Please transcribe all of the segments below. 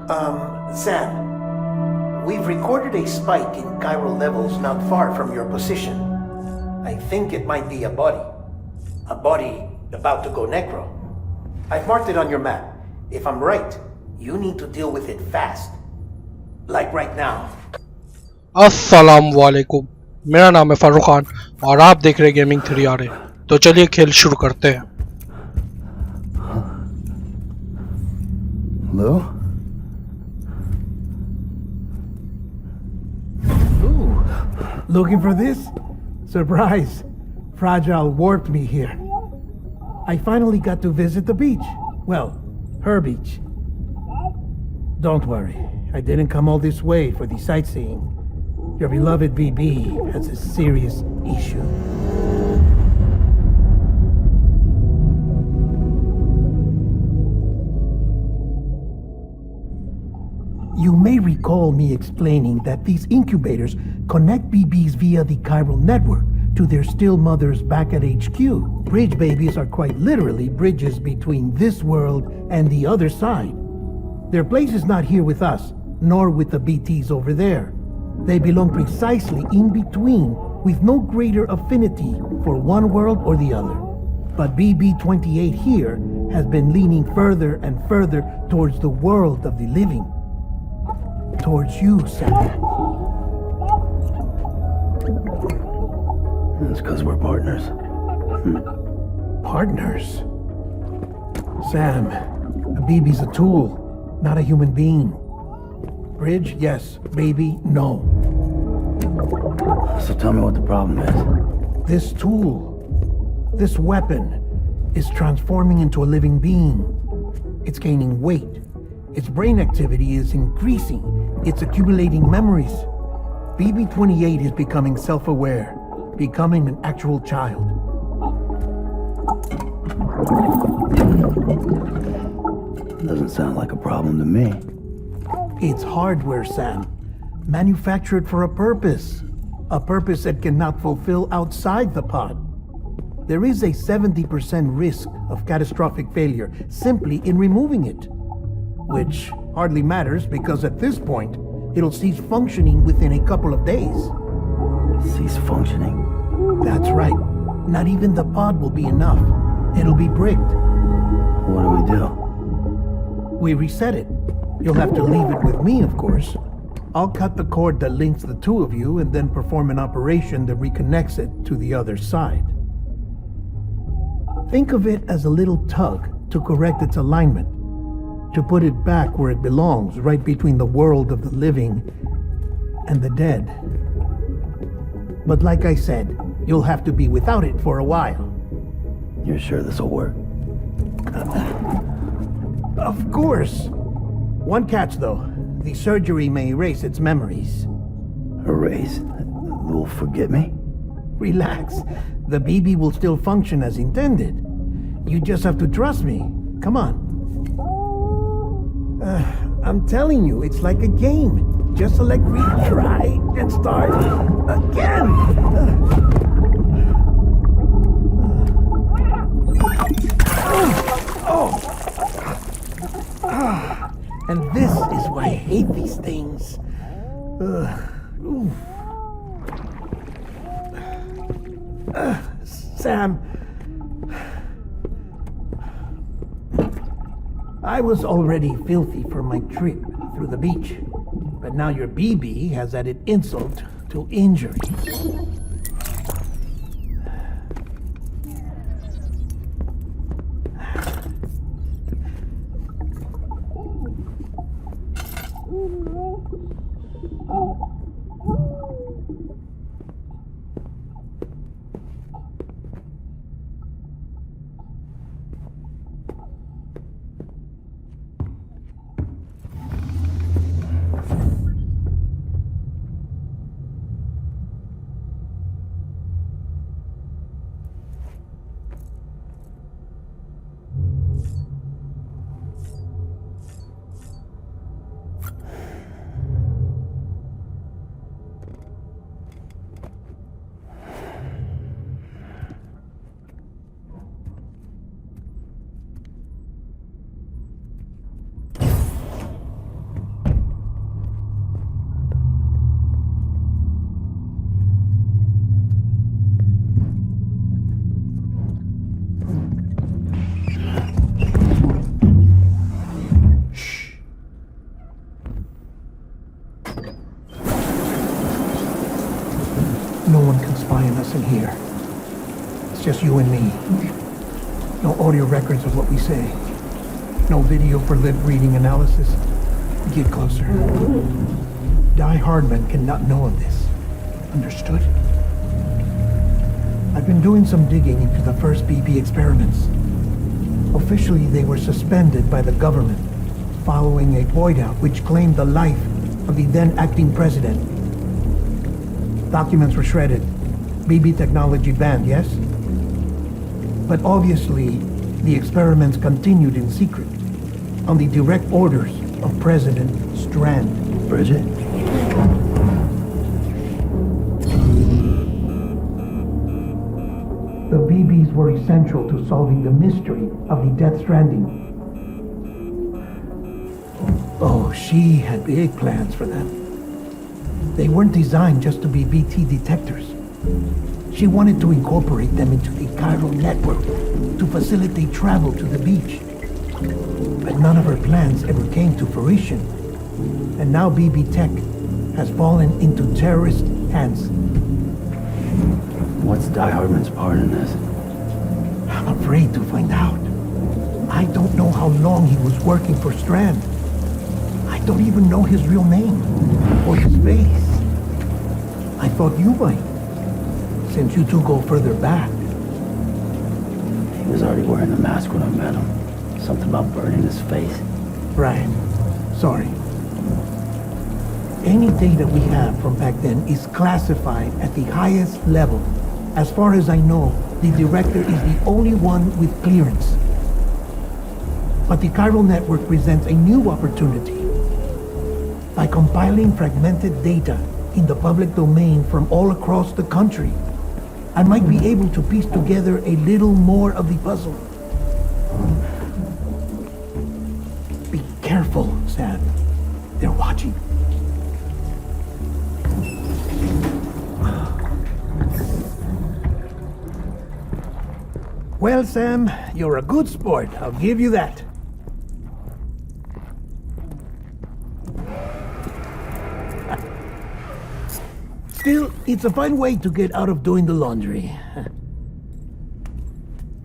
Sam, we've recorded a spike in chiral levels not far from your position. I think it might be a body. A body about to go necro. I've marked it on your map. If I'm right, you need to deal with it fast. Like right now. अस्सलाम वालेकुम, मेरा नाम है फारूक खान और आप देख रहे हैं गेमिंग 3RA। तो चलिए खेल शुरू करते हैं। Hello? Ooh, looking for this? Surprise. Fragile warped me here. I finally got to visit the beach. Well, her beach. Don't worry, I didn't come all this way for the sightseeing. Your beloved BB has a serious issue. You may recall me explaining that these incubators connect BBs via the chiral network to their still mothers back at HQ. Bridge babies are quite literally bridges between this world and the other side. Their place is not here with us, nor with the BTs over there. They belong precisely in between, with no greater affinity for one world or the other. But BB-28 here has been leaning further and further towards the world of the living. Towards you, Sam. That's because we're partners. Partners? Sam, a BB's a tool, not a human being. Bridge, yes. Baby, no. So tell me what the problem is. This tool, this weapon, is transforming into a living being. It's gaining weight. Its brain activity is increasing. It's accumulating memories. BB-28 is becoming self-aware, becoming an actual child. Doesn't sound like a problem to me. It's hardware, Sam. Manufactured for a purpose. A purpose that cannot fulfill outside the pod. There is a 70% risk of catastrophic failure simply in removing it. Which hardly matters because at this point, it'll cease functioning within a couple of days. Cease functioning? That's right. Not even the pod will be enough. It'll be bricked. What do we do? We reset it. You'll have to leave it with me, of course. I'll cut the cord that links the two of you and then perform an operation that reconnects it to the other side. Think of it as a little tug to correct its alignment, to put it back where it belongs, right between the world of the living and the dead. But like I said, you'll have to be without it for a while. You're sure this'll work? Of course. One catch, though. The surgery may erase its memories. Erase? Will forget me? Relax. The BB will still function as intended. You just have to trust me. Come on. I'm telling you, it's like a game. Just select retry and start again. And this is why I hate these things. Sam, I was already filthy from my trip through the beach, but now your BB has added insult to injury. Listen here. It's just you and me. No audio records of what we say. No video for lip-reading analysis. Get closer. Die Hardman cannot know of this. Understood? I've been doing some digging into the first BB experiments. Officially, they were suspended by the government following a void-out which claimed the life of the then acting president. Documents were shredded. BB technology banned, yes? But obviously, the experiments continued in secret, on the direct orders of President Strand. Bridget? The BBs were essential to solving the mystery of the Death Stranding. Oh, she had big plans for them. They weren't designed just to be BT detectors. She wanted to incorporate them into the chiral network to facilitate travel to the beach. But none of her plans ever came to fruition. And now BB Tech has fallen into terrorist hands. What's Die Hardman's part in this? I'm afraid to find out. I don't know how long he was working for Strand. I don't even know his real name or his face. I thought you might, since you two go further back. He was already wearing the mask when I met him. Something about burning his face. Right. Sorry. Any data we have from back then is classified at the highest level. As far as I know, the director is the only one with clearance. But the chiral network presents a new opportunity. By compiling fragmented data in the public domain from all across the country, I might be able to piece together a little more of the puzzle. Be careful, Sam. They're watching. Well, Sam, you're a good sport. I'll give you that. Still, it's a fine way to get out of doing the laundry.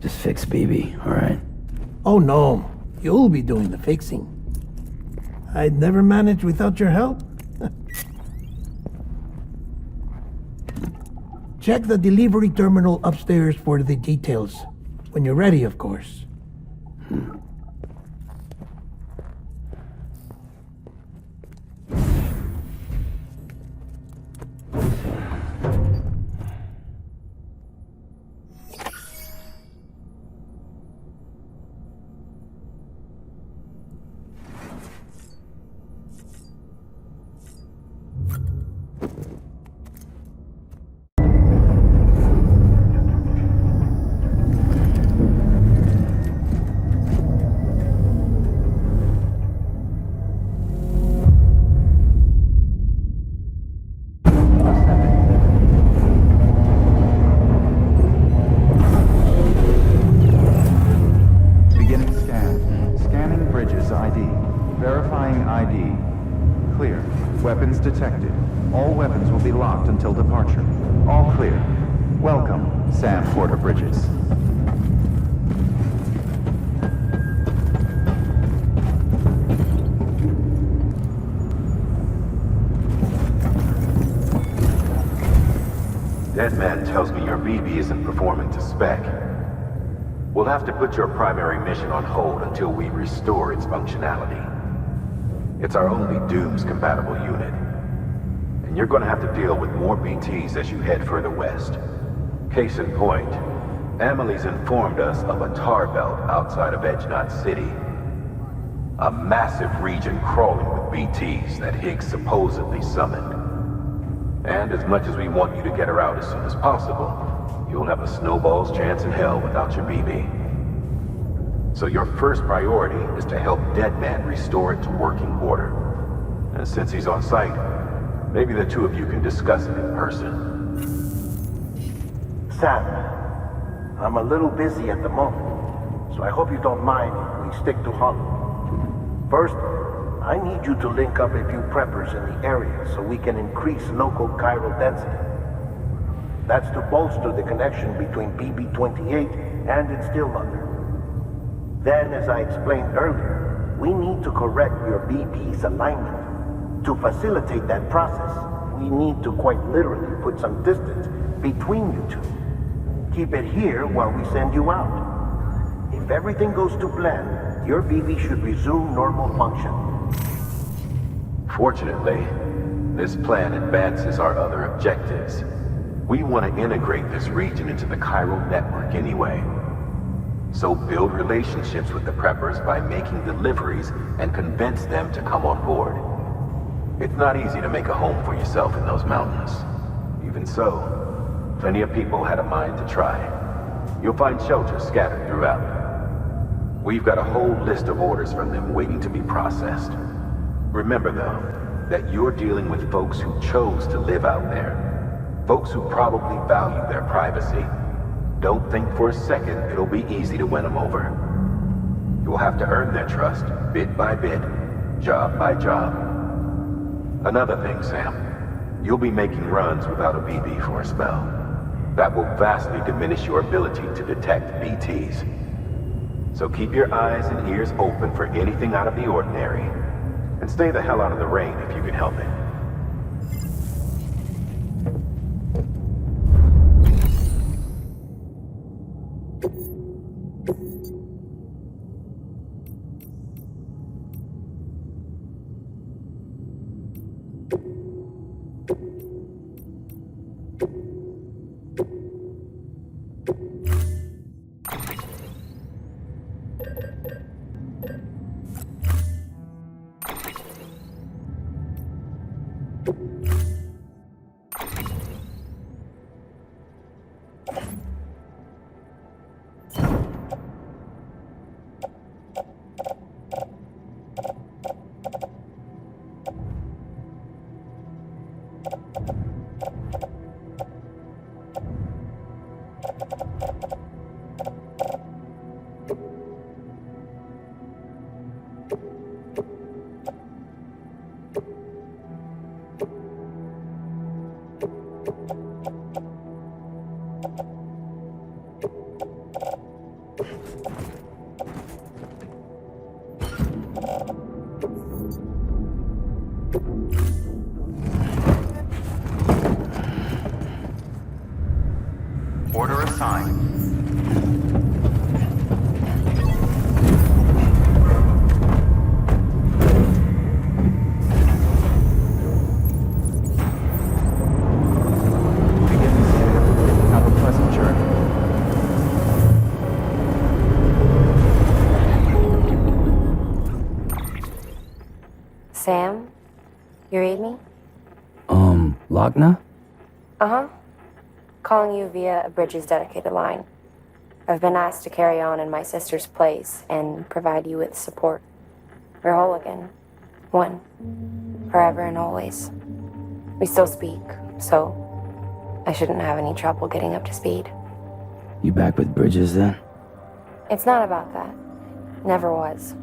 Just fix BB, alright? Oh no, you'll be doing the fixing. I'd never manage without your help. Check the delivery terminal upstairs for the details. When you're ready, of course. Detected. All weapons will be locked until departure. All clear. Welcome, Sam Porter Bridges. Deadman tells me your BB isn't performing to spec. We'll have to put your primary mission on hold until we restore its functionality. It's our only Dooms-compatible unit. And you're gonna have to deal with more BTs as you head further west. Case in point, Amelie's informed us of a tar belt outside of Edgenot City. A massive region crawling with BTs that Higgs supposedly summoned. And as much as we want you to get her out as soon as possible, you'll have a snowball's chance in hell without your BB. So your first priority is to help Deadman restore it to working order. And since he's on site, maybe the two of you can discuss it in person. Sam, I'm a little busy at the moment, so I hope you don't mind if we stick to Hollow. First, I need you to link up a few preppers in the area so we can increase local chiral density. That's to bolster the connection between BB-28 and its still mother. Then, as I explained earlier, we need to correct your BB's alignment. To facilitate that process, we need to quite literally put some distance between you two. Keep it here while we send you out. If everything goes to plan, your BB should resume normal function. Fortunately, this plan advances our other objectives. We want to integrate this region into the chiral network anyway. So build relationships with the preppers by making deliveries and convince them to come on board. It's not easy to make a home for yourself in those mountains. Even so, plenty of people had a mind to try. You'll find shelters scattered throughout. We've got a whole list of orders from them waiting to be processed. Remember, though, that you're dealing with folks who chose to live out there. Folks who probably value their privacy. Don't think for a second it'll be easy to win them over. You'll have to earn their trust, bit by bit, job by job. Another thing, Sam. You'll be making runs without a BB for a spell. That will vastly diminish your ability to detect BTs. So keep your eyes and ears open for anything out of the ordinary. And stay the hell out of the rain if you can help it. Order assigned. Have a pleasant journey. Sam? You read me? Lagna? Uh-huh. Calling you via a Bridges dedicated line. I've been asked to carry on in my sister's place and provide you with support. We're whole again. One. Forever and always. We still speak, so I shouldn't have any trouble getting up to speed. You back with Bridges then? It's not about that. Never was.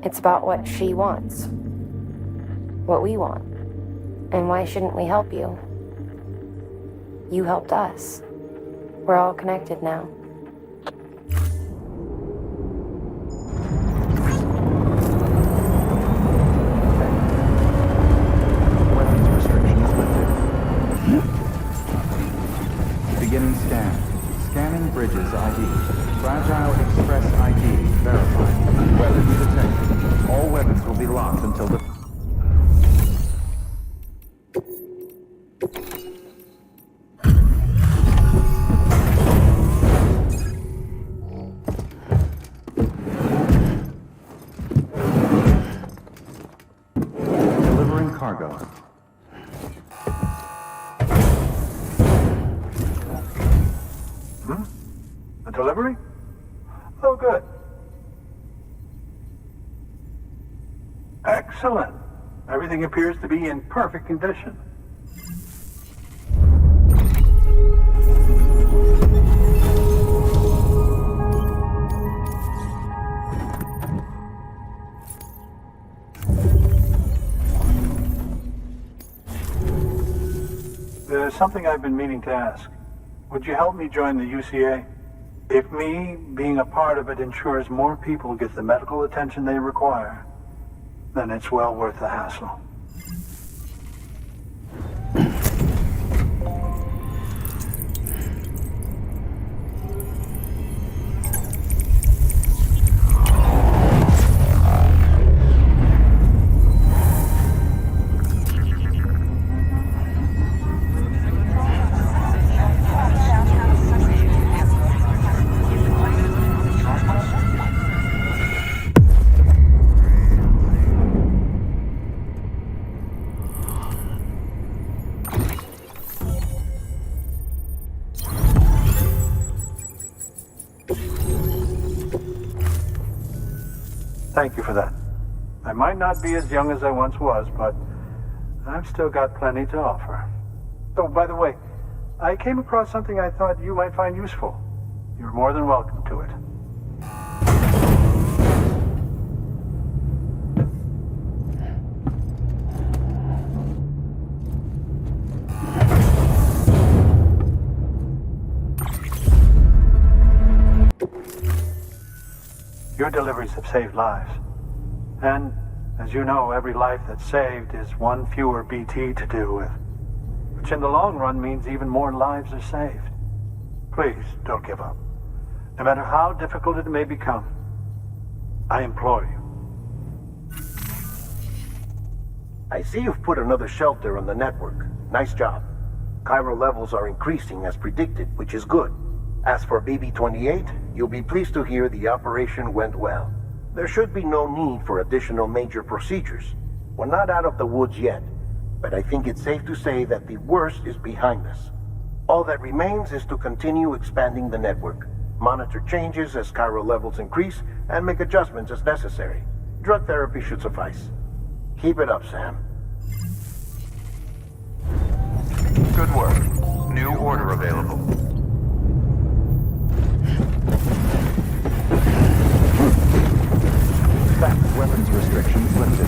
It's about what she wants. What we want. And why shouldn't we help you? You helped us. We're all connected now. Weapons restrictions lifted. Beginning scan. Scanning Bridges ID. Fragile Express ID verified. Weapons detected. All weapons will be locked until the... Delivering cargo. A delivery? Oh, good. Excellent. Everything appears to be in perfect condition. There's something I've been meaning to ask. Would you help me join the UCA? If me being a part of it ensures more people get the medical attention they require, then it's well worth the hassle. Thank you for that. I might not be as young as I once was, but I've still got plenty to offer. Oh, by the way, I came across something I thought you might find useful. You're more than welcome to it. Your deliveries have saved lives. And, as you know, every life that's saved is one fewer BT to deal with. Which in the long run means even more lives are saved. Please, don't give up. No matter how difficult it may become, I implore you. I see you've put another shelter on the network. Nice job. Chiral levels are increasing as predicted, which is good. As for BB-28, you'll be pleased to hear the operation went well. There should be no need for additional major procedures. We're not out of the woods yet, but I think it's safe to say that the worst is behind us. All that remains is to continue expanding the network, monitor changes as chiral levels increase, and make adjustments as necessary. Drug therapy should suffice. Keep it up, Sam. Good work. New order available. Weapons restrictions lifted.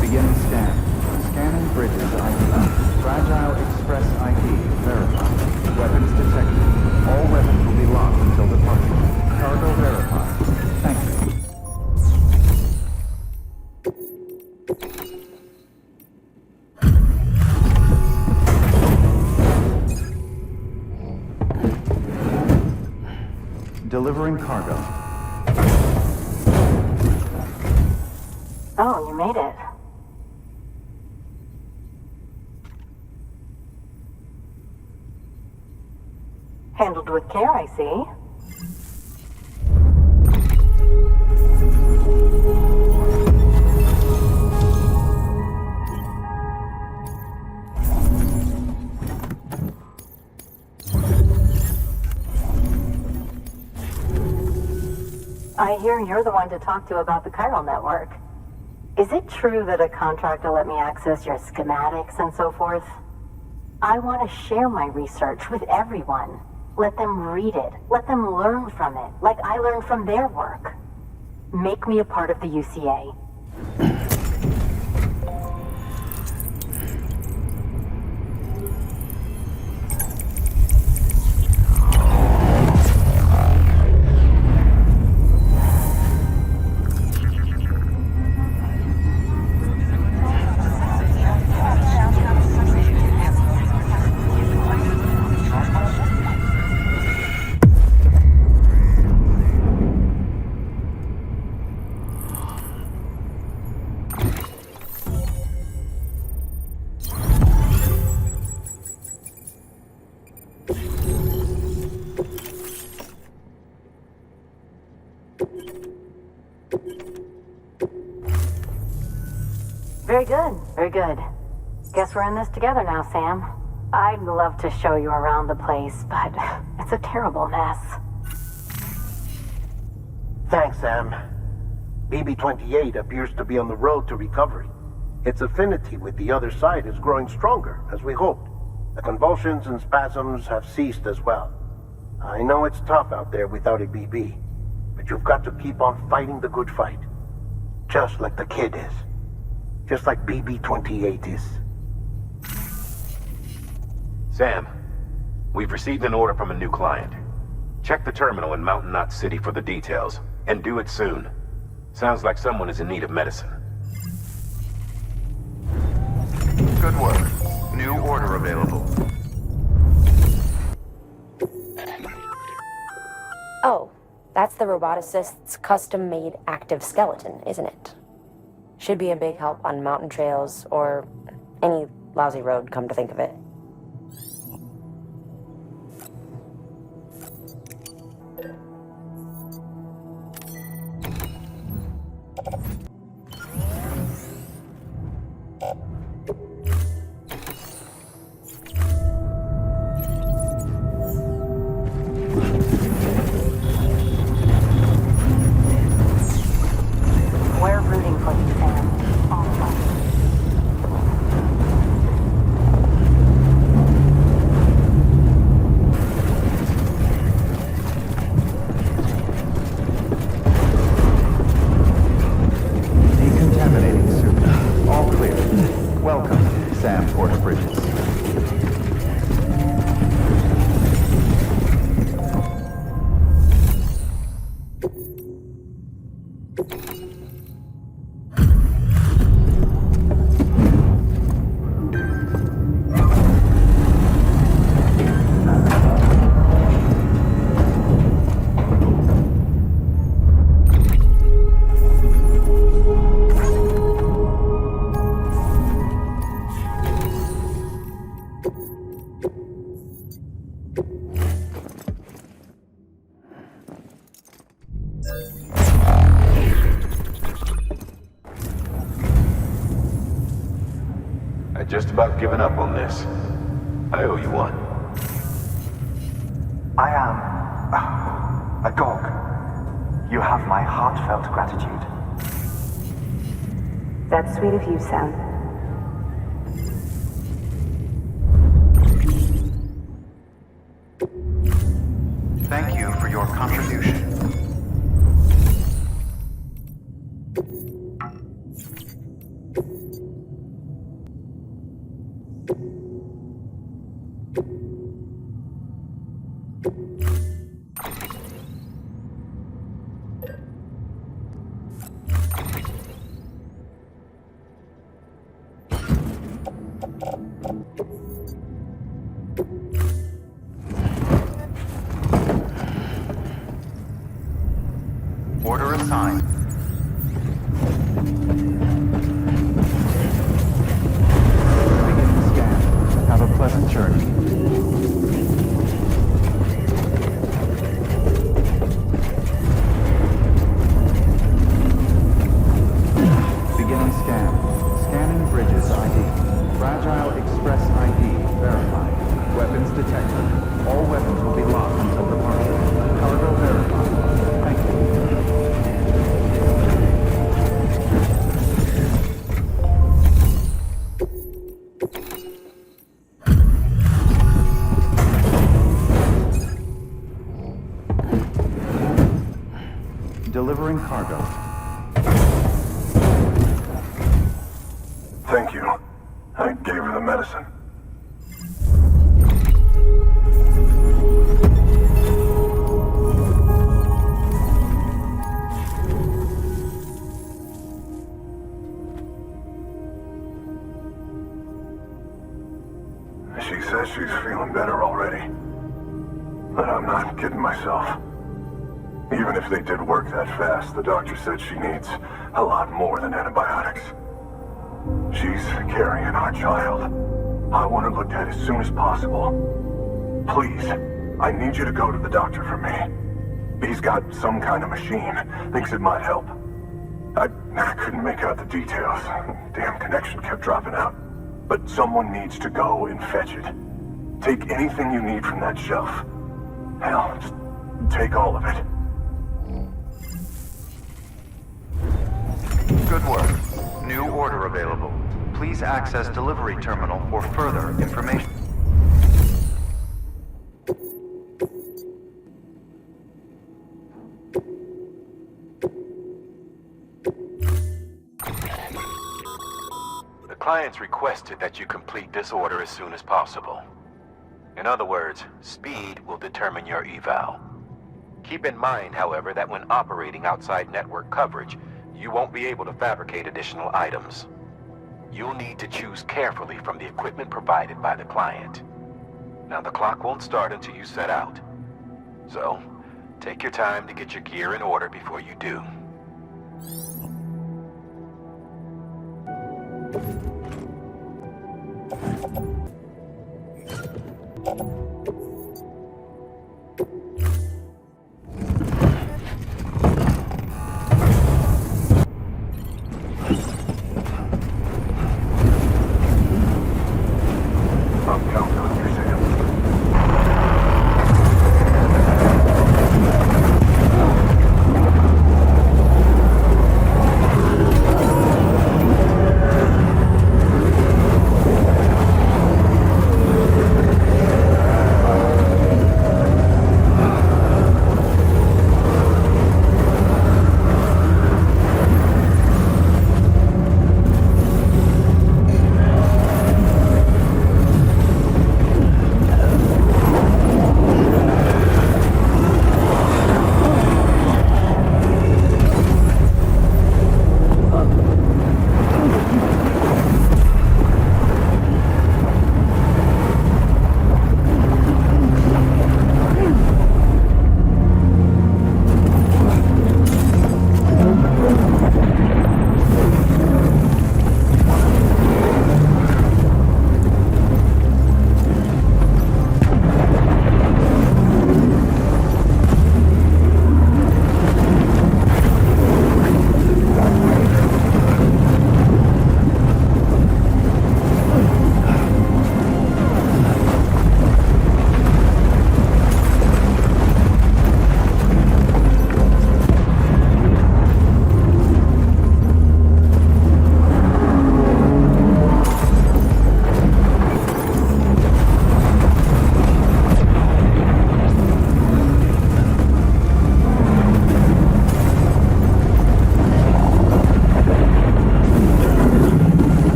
Begin scan. Scanning bridges ID. Fragile Express ID verified. Weapons detected. All weapons will be locked until departure. Cargo verified. Thank you. Delivering cargo. Oh, you made it. Handled with care, I see. I hear you're the one to talk to about the chiral network. Is it true that a contract will let me access your schematics and so forth? I want to share my research with everyone. Let them read it. Let them learn from it, like I learned from their work. Make me a part of the UCA. Very good, very good. Guess we're in this together now, Sam. I'd love to show you around the place, but it's a terrible mess. Thanks, Sam. BB-28 appears to be on the road to recovery. Its affinity with the other side is growing stronger, as we hoped. The convulsions and spasms have ceased as well. I know it's tough out there without a BB, but you've got to keep on fighting the good fight. Just like the kid is. Just like BB-28 is. Sam, we've received an order from a new client. Check the terminal in Mountain Knot City for the details, and do it soon. Sounds like someone is in need of medicine. Good work. New order available. Oh, that's the roboticist's custom-made active skeleton, isn't it? Should be a big help on mountain trails or any lousy road, come to think of it. We're rooting for you, Sam. All of us. Decontaminating suit. All clear. Welcome, Sam Porter-Bridges. I'd just about given up on this. I owe you one. I am a dog. You have my heartfelt gratitude. That's sweet of you, Sam. Thank you for your contribution. Order assigned. Beginning scan. Have a pleasant journey. Beginning scan. Scanning bridges ID. Fragile Express ID verified. Weapons detected. All weapons will be locked until departure. Cargo verified. Thank you. Delivering cargo. Thank you. I gave her the medicine. She says she's feeling better already. But I'm not kidding myself. Even if they did work that fast, the doctor said she needs a lot more than antibiotics. She's carrying our child. I want her looked at as soon as possible. Please, I need you to go to the doctor for me. He's got some kind of machine. Thinks it might help. I couldn't make out the details. Damn connection kept dropping out. But someone needs to go and fetch it. Take anything you need from that shelf. Hell, just take all of it. Good work. New order available. Please access delivery terminal for further information. The clients requested that you complete this order as soon as possible. In other words, speed will determine your eval. Keep in mind, however, that when operating outside network coverage, you won't be able to fabricate additional items. You'll need to choose carefully from the equipment provided by the client. Now, the clock won't start until you set out. So, take your time to get your gear in order before you do.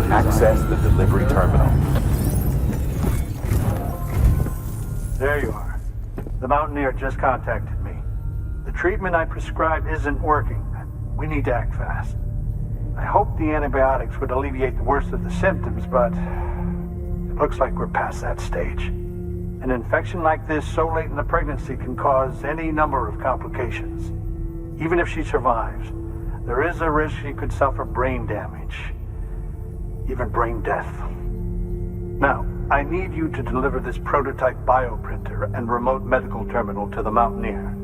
Access the delivery terminal. There you are. The Mountaineer just contacted me. The treatment I prescribed isn't working. We need to act fast. I hope the antibiotics would alleviate the worst of the symptoms, but it looks like we're past that stage. An infection like this so late in the pregnancy can cause any number of complications. Even if she survives, there is a risk she could suffer brain damage. Even brain death. Now, I need you to deliver this prototype bioprinter and remote medical terminal to the Mountaineer.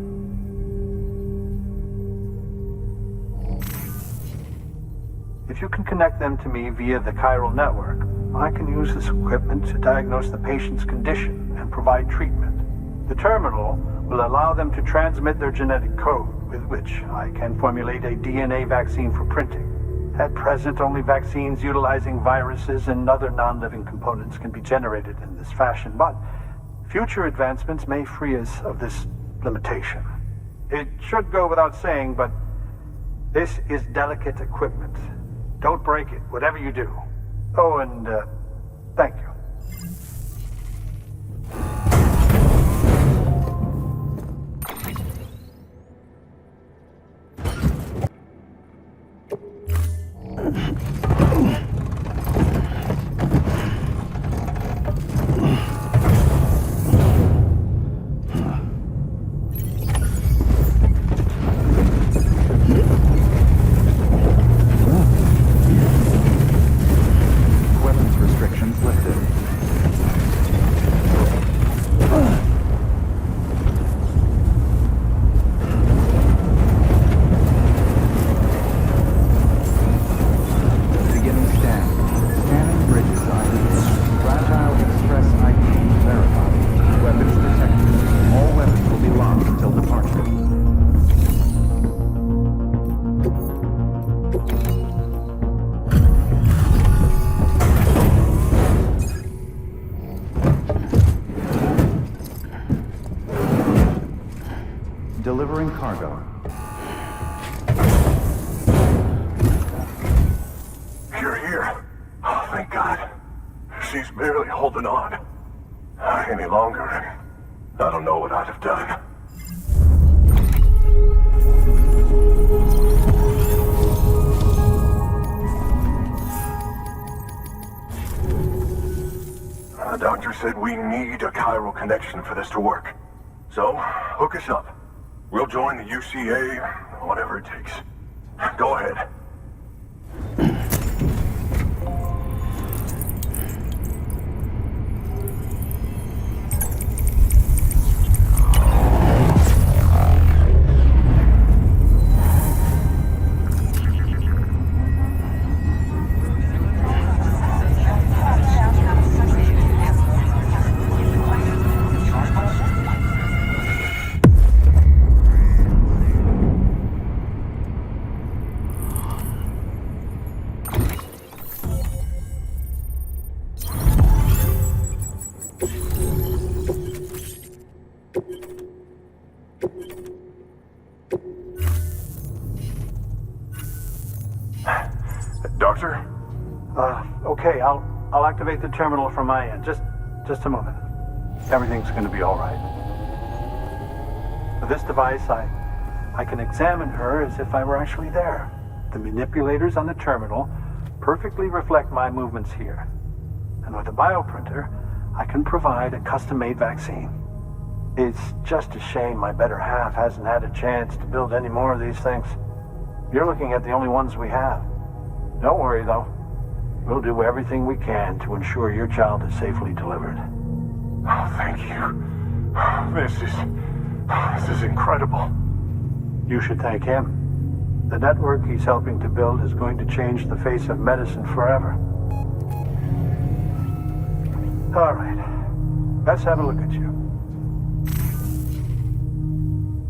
If you can connect them to me via the chiral network, I can use this equipment to diagnose the patient's condition and provide treatment. The terminal will allow them to transmit their genetic code, with which I can formulate a DNA vaccine for printing. At present, only vaccines utilizing viruses and other non-living components can be generated in this fashion, but future advancements may free us of this limitation. It should go without saying, but this is delicate equipment. Don't break it, whatever you do. Oh, and thank you. Weapons restrictions lifted. Beginning scan. Scanning bridges ID. Fragile Express ID verified. Weapons detected. All weapons will be locked until departure. Delivering cargo. You're here. Oh, thank God. She's barely holding on. Any longer, and I don't know what I'd have done. The doctor said we need a chiral connection for this to work. So, hook us up. We'll join the UCA, whatever it takes. Go ahead. Doctor? Okay, I'll activate the terminal from my end. Just a moment. Everything's gonna be all right. With this device, I can examine her as if I were actually there. The manipulators on the terminal perfectly reflect my movements here. And with the bioprinter, I can provide a custom-made vaccine. It's just a shame my better half hasn't had a chance to build any more of these things. You're looking at the only ones we have. Don't worry, though. We'll do everything we can to ensure your child is safely delivered. Oh, thank you. This is incredible. You should thank him. The network he's helping to build is going to change the face of medicine forever. All right. Let's have a look at you.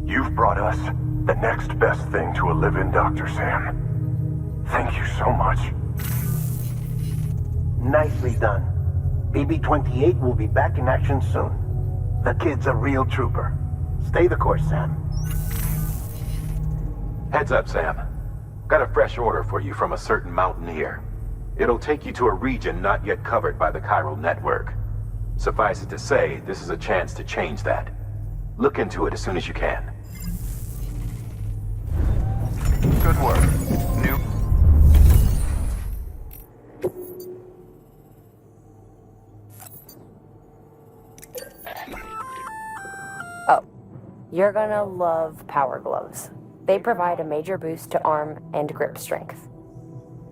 You've brought us the next best thing to a live-in Dr. Sam. Thank you so much. Nicely done. BB-28 will be back in action soon. The kid's a real trooper. Stay the course, Sam. Heads up, Sam. Got a fresh order for you from a certain mountaineer. It'll take you to a region not yet covered by the chiral network. Suffice it to say, this is a chance to change that. Look into it as soon as you can. Good work. New. Oh, you're gonna love power gloves. They provide a major boost to arm and grip strength.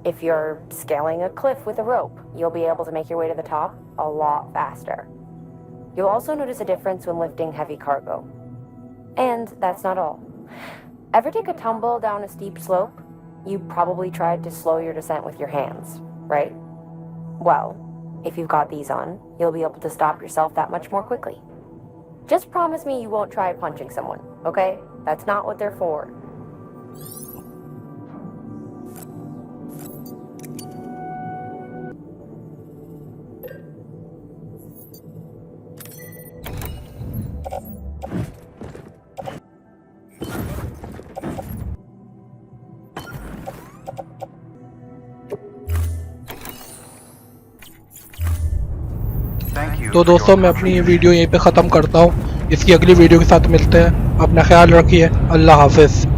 If you're scaling a cliff with a rope, you'll be able to make your way to the top a lot faster. You'll also notice a difference when lifting heavy cargo. And that's not all. Ever take a tumble down a steep slope? You probably tried to slow your descent with your hands, right? Well, if you've got these on, you'll be able to stop yourself that much more quickly. Just promise me you won't try punching someone, okay? That's not what they're for. तो दोस्तों मैं अपनी ये video यहीं पे ख़त्म करता हूँ। इसकी अगली वीडियो के साथ मिलते हैं। अपना ख्याल रखिए। अल्लाह हाफिज़।